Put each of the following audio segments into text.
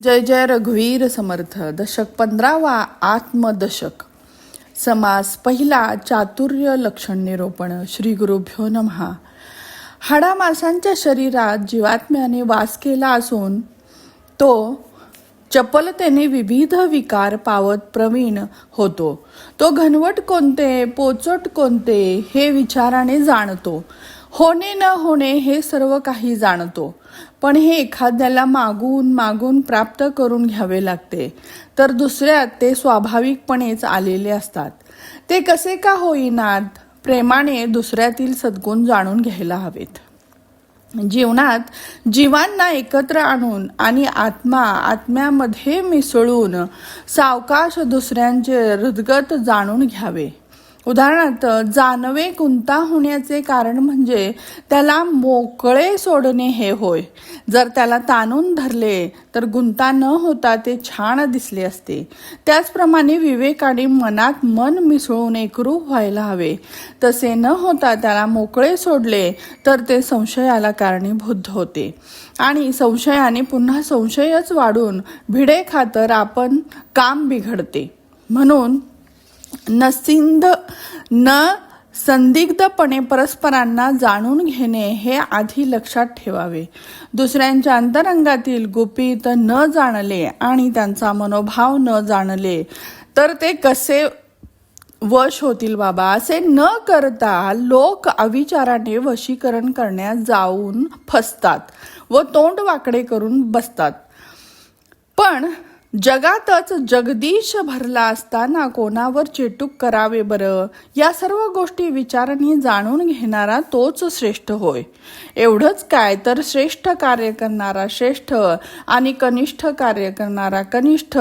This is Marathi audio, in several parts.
जय जय रघुवीर समर्थ. दशक 15वा आत्मदशक. समास पहिला. चातुर्य लक्षण निरूपण. श्री गुरुभ्यो नमः. हाडामासांच्या शरीरात जीवात्म्याने वास केला असून तो चपलतेने विविध विकार पावत प्रवीण होतो. तो घनवट कोणते, पोचट कोणते हे विचाराने जाणतो. होणे न होणे हे सर्व काही जाणतो. पण हे एखाद्याला मागून मागून प्राप्त करून घ्यावे लागते, तर दुसऱ्यात ते स्वाभाविकपणेच आलेले असतात. ते कसे का होईनात, प्रेमाने दुसऱ्यातील सद्गुण जाणून घ्यायला हवेत. जीवनात जीवांना एकत्र आणून आणि आत्म्यामध्ये मिसळून सावकाश दुसऱ्यांचे हृदगत जाणून घ्यावे. उदाहरणार्थ, जानवे गुंता होण्याचे कारण म्हणजे त्याला मोकळे सोडणे हे होय. जर त्याला ताणून धरले तर गुंता न होता ते छान दिसले असते. त्याचप्रमाणे विवेकाने मनात मन मिसळून एकरूप व्हायला हवे. तसे न होता त्याला मोकळे सोडले तर ते संशयाला कारणीभूत होते आणि संशयाने पुन्हा संशयच वाढून भिडे खातर आपण काम बिघडते. म्हणून न संदिग्धपणे परस्परांना जाणून घेणे हे आधी लक्षात ठेवावे. दुसऱ्यांच्या अंतरंगातील गुपित न जाणले आणि त्यांचा मनोभाव न जाणले तर ते कसे वश होतील बाबा. असे न करता लोक अविचाराने वशीकरण करण्यात जाऊन फसतात व तोंड वाकडे करून बसतात. पण जगातच जगदीश भरला असताना कोणावर चेटूक करावे बरं. या सर्व गोष्टी विचाराने जाणून घेणारा तोच श्रेष्ठ होय. एवढंच काय, तर श्रेष्ठ कार्य करणारा श्रेष्ठ आणि कनिष्ठ कार्य करणारा कनिष्ठ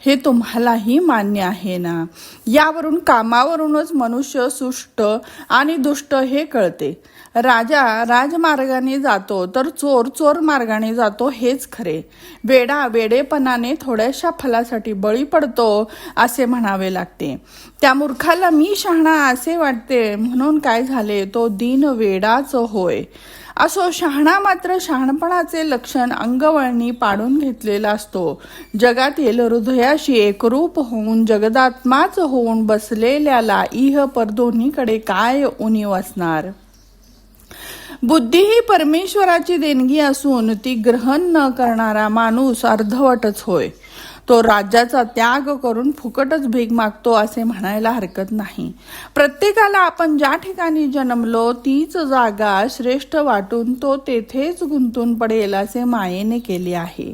हे तुम्हालाही मान्य आहे ना. यावरून कामावरूनच मनुष्य सुष्ट आणि दुष्ट हे कळते. राजा राजमार्गाने जातो तर चोर चोर मार्गाने जातो हेच खरे. वेडा वेडेपणाने थोड्याशा फलासाठी बळी पडतो असे म्हणावे लागते. त्या मूर्खाला मी शहाणा असे वाटते म्हणून काय झाले, तो दीन वेडाच होय. असो, शहाणा मात्र शहाणपणाचे लक्षण अंगवळणी पाडून घेतलेला असतो. जगातील हृदयाशी एकरूप होऊन जगदात्माच होऊन बसलेल्याला इह पर दोन्हीकडे काय उणीव असणार. बुद्धी ही परमेश्वराची देणगी असून ती ग्रहण न करणारा माणूस अर्धवटच होय. तो राज्याचा त्याग करून फुकटच भीक मागतो असे म्हणायला हरकत नाही. प्रत्येकाला आपण ज्या ठिकाणी जन्मलो तीच जागा श्रेष्ठ वाटून तो तेथेच गुंतून पडेल असे मायेने केले आहे.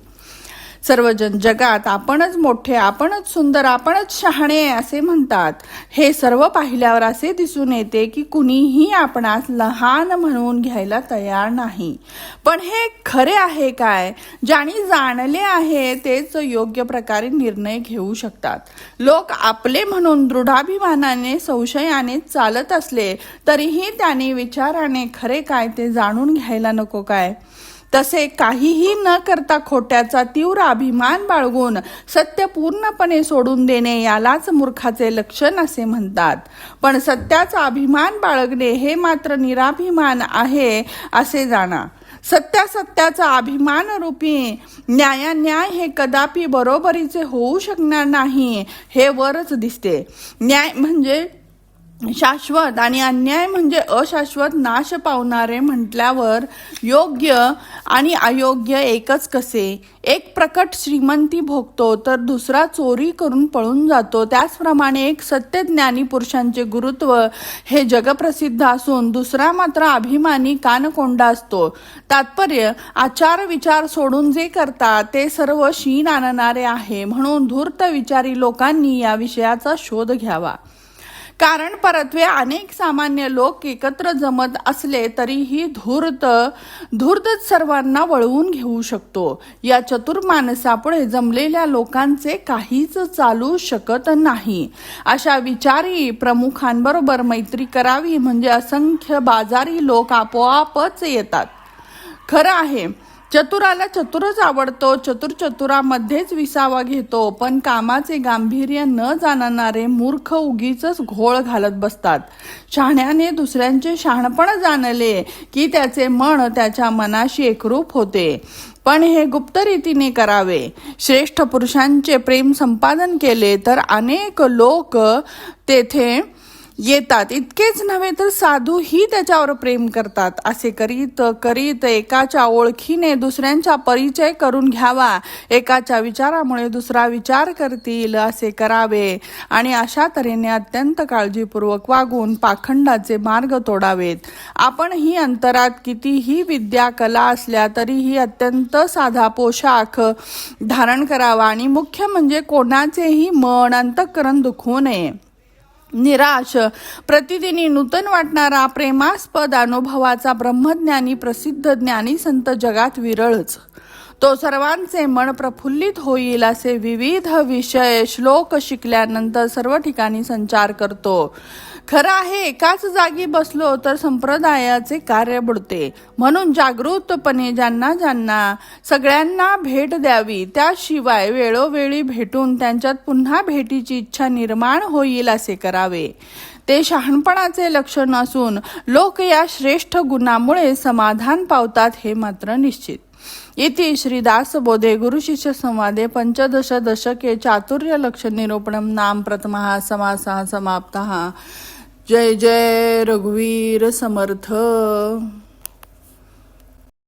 सर्वजण जगात आपणच मोठे, आपणच सुंदर, आपणच शहाणे असे म्हणतात. हे सर्व पाहिल्यावर असे दिसून येते की कुणीही आपणास लहान म्हणून घ्यायला तयार नाही. पण हे खरे आहे काय? ज्यांनी जाणले आहे तेच योग्य प्रकारे निर्णय घेऊ शकतात. लोक आपले म्हणून दृढाभिमानाने संशयाने चालत असले तरीही त्यांनी विचाराने खरे काय ते जाणून घ्यायला नको काय? तसे काहीही न करता खोट्याचा तीव्र अभिमान बाळगून सत्य पूर्णपणे सोडून देणे यालाच मूर्खाचे लक्षण असे म्हणतात. पण सत्याचा अभिमान बाळगणे हे मात्र निराभिमान आहे असे जाणा. सत्याचा अभिमान रूपी न्याय हे कदापि बरोबरीचे होऊ शकणार नाही हे वरच दिसते. न्याय म्हणजे शाश्वत आणि अन्याय म्हणजे अशाश्वत नाश पावणारे म्हटल्यावर योग्य आणि अयोग्य एकच कसे? एक प्रकट श्रीमंती भोगतो तर दुसरा चोरी करून पळून जातो. त्याचप्रमाणे एक सत्यज्ञानी पुरुषांचे गुरुत्व हे जगप्रसिद्ध असून दुसरा मात्र अभिमानी कानकोंडा असतो. तात्पर्य, आचार विचार सोडून जे करतात ते सर्व शीण आणणारे आहे. म्हणून धूर्त विचारी लोकांनी या विषयाचा शोध घ्यावा. कारण परत्वे अनेक सामान्य लोक एकत्र जमत असले तरीही धूर्तच सर्वांना वळवून घेऊ शकतो. या चतुर माणसापुढे जमलेल्या लोकांचे काहीच चालू शकत नाही. अशा विचारी प्रमुखांबरोबर मैत्री करावी म्हणजे असंख्य बाजारी लोक आपोआपच येतात. खरं आहे, चतुराला चतुरच आवडतो, चतुर चतुरामध्येच विसावा घेतो, पण कामाचे गांभीर्य न जाणणारे मूर्ख उगीच घोळ घालत बसतात. शहाण्याने दुसऱ्यांचे शहाणपण जाणले की त्याचे मन त्याच्या मनाशी एकरूप होते, पण हे गुप्त रीतीने करावे. श्रेष्ठ पुरुषांचे प्रेम संपादन केले तर अनेक लोक तेथे येतात. इतकेच नव्हे तर साधूही त्याच्यावर प्रेम करतात. असे करीत करीत एकाच्या ओळखीने दुसऱ्यांचा परिचय करून घ्यावा, एकाच्या विचारामुळे दुसरा विचार करतील असे करावे आणि अशा तऱ्हेने अत्यंत काळजीपूर्वक वागून पाखंडाचे मार्ग तोडावेत. आपणही अंतरात कितीही विद्या कला असल्या तरीही अत्यंत साधा पोशाख धारण करावा आणि मुख्य म्हणजे कोणाचेही मन अंतःकरण दुखवू नये. निराश, प्रतिदिनी नूतन वाटणारा प्रेमास्पद अनुभवाचा ब्रह्मज्ञानी प्रसिद्ध ज्ञानी संत जगात विरळच. तो सर्वांचे मन प्रफुल्लित होईल असे विविध विषय श्लोक शिकल्यानंतर सर्व ठिकाणी संचार करतो. खरं आहे, एकाच जागी बसलो तर संप्रदायाचे कार्य बुडते. म्हणून जागृतपणे ज्यांना सगळ्यांना भेट द्यावी, त्याशिवाय वेळोवेळी भेटून त्यांच्यात पुन्हा भेटीची इच्छा निर्माण होईल असे करावे. ते शहाणपणाचे लक्षण असून लोक या श्रेष्ठ गुणामुळे समाधान पावतात हे मात्र निश्चित. इति श्री दासबोधे गुरुशिष्य संवादे पंचदश दशके चातुर्य लक्षण निरूपणम नाम प्रथमः समासः समाप्तः. जय जय रघुवीर समर्थ.